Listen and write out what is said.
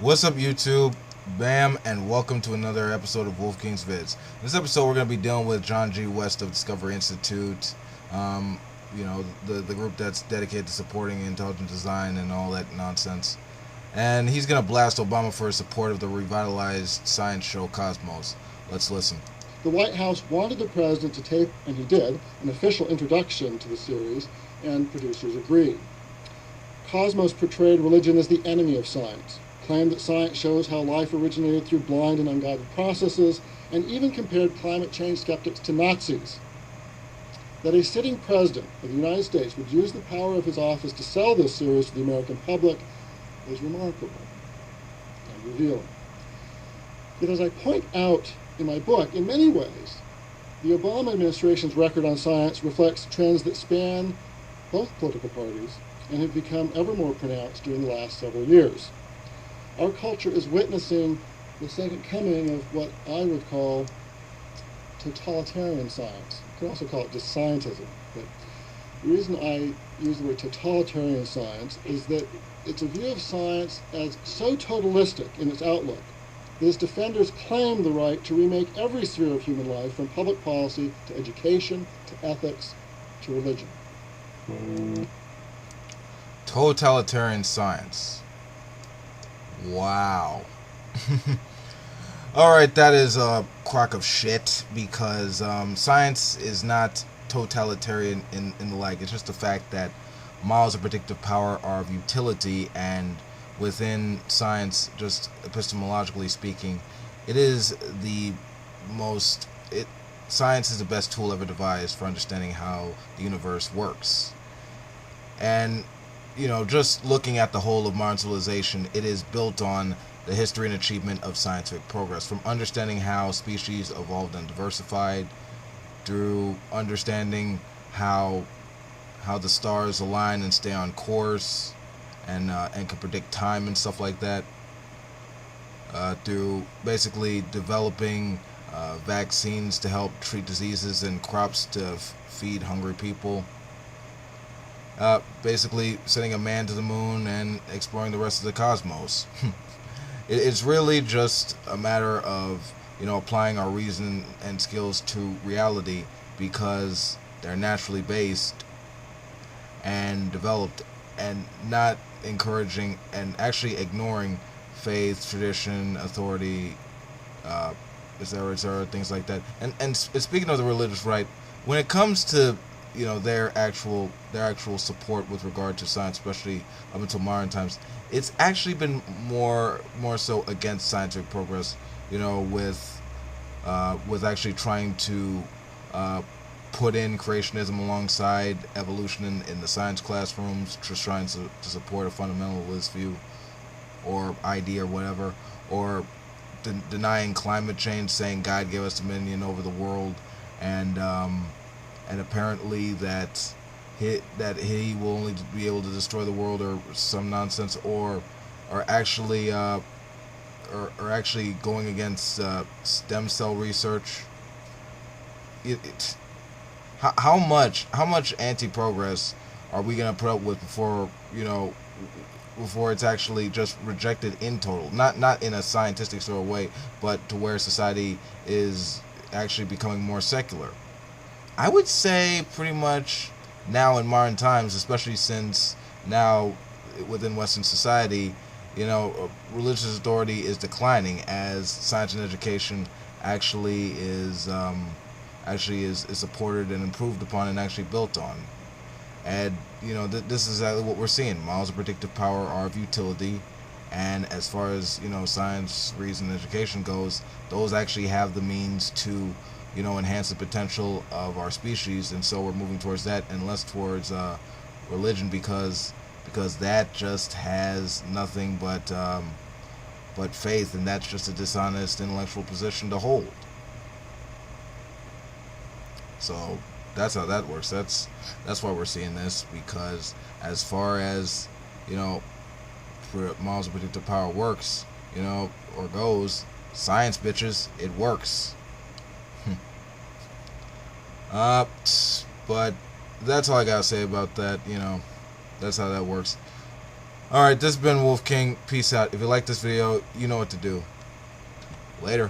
What's up, YouTube? Bam, and welcome to another episode of Wolf King's Vids. In this episode, we're going to be dealing with John G. West of Discovery Institute. The group that's dedicated to supporting intelligent design and all that nonsense. And he's going to blast Obama for his support of the revitalized science show Cosmos. Let's listen. The White House wanted the president to tape, and he did, an official introduction to the series, and producers agreed. Cosmos portrayed religion as the enemy of science, claimed that science shows how life originated through blind and unguided processes, and even compared climate change skeptics to Nazis. That a sitting president of the United States would use the power of his office to sell this series to the American public is remarkable and revealing. Yet, as I point out in my book, in many ways, the Obama administration's record on science reflects trends that span both political parties and have become ever more pronounced during the last several years. Our culture is witnessing the second coming of what I would call totalitarian science. You can also call it just scientism. But the reason I use the word totalitarian science is that it's a view of science as so totalistic in its outlook that its defenders claim the right to remake every sphere of human life, from public policy to education to ethics to religion. Totalitarian science. Wow. Alright, that is a crock of shit, because science is not totalitarian in the like. It's just the fact that models of predictive power are of utility, and within science, just epistemologically speaking, it is the most... Science is the best tool ever devised for understanding how the universe works. And, just looking at the whole of modern civilization, it is built on the history and achievement of scientific progress, from understanding how species evolved and diversified, through understanding how the stars align and stay on course, and can predict time and stuff like that, through basically developing vaccines to help treat diseases and crops to feed hungry people. Basically sending a man to the moon and exploring the rest of the cosmos. It's really just a matter of, applying our reason and skills to reality, because they're naturally based and developed, and not encouraging and actually ignoring faith, tradition, authority, etc., things like that. And speaking of the religious right, when it comes to their actual support with regard to science, especially up until modern times, it's actually been more so against scientific progress. With actually trying to put in creationism alongside evolution in the science classrooms, just trying to support a fundamentalist view or idea or whatever, or denying climate change, saying God gave us dominion over the world, and apparently that he will only be able to destroy the world, or some nonsense, or actually going against stem cell research. How much anti-progress are we gonna put up with before it's actually just rejected in total? Not in a scientific sort of way, but to where society is actually becoming more secular. I would say pretty much now in modern times, especially since now within Western society, religious authority is declining, as science and education actually is supported and improved upon and actually built on. And this is exactly what we're seeing. Models of predictive power are of utility, and as far as science, reason, and education goes, those actually have the means to enhance the potential of our species. And so we're moving towards that, and less towards religion, because that just has nothing but faith, and that's just a dishonest intellectual position to hold. So that's how that works. That's why we're seeing this, because as far as models of predictive power works, or goes, science, bitches, it works. But that's all I gotta say about that. That's how that works. Alright, this has been Wolf King. Peace out. If you like this video, you know what to do. Later.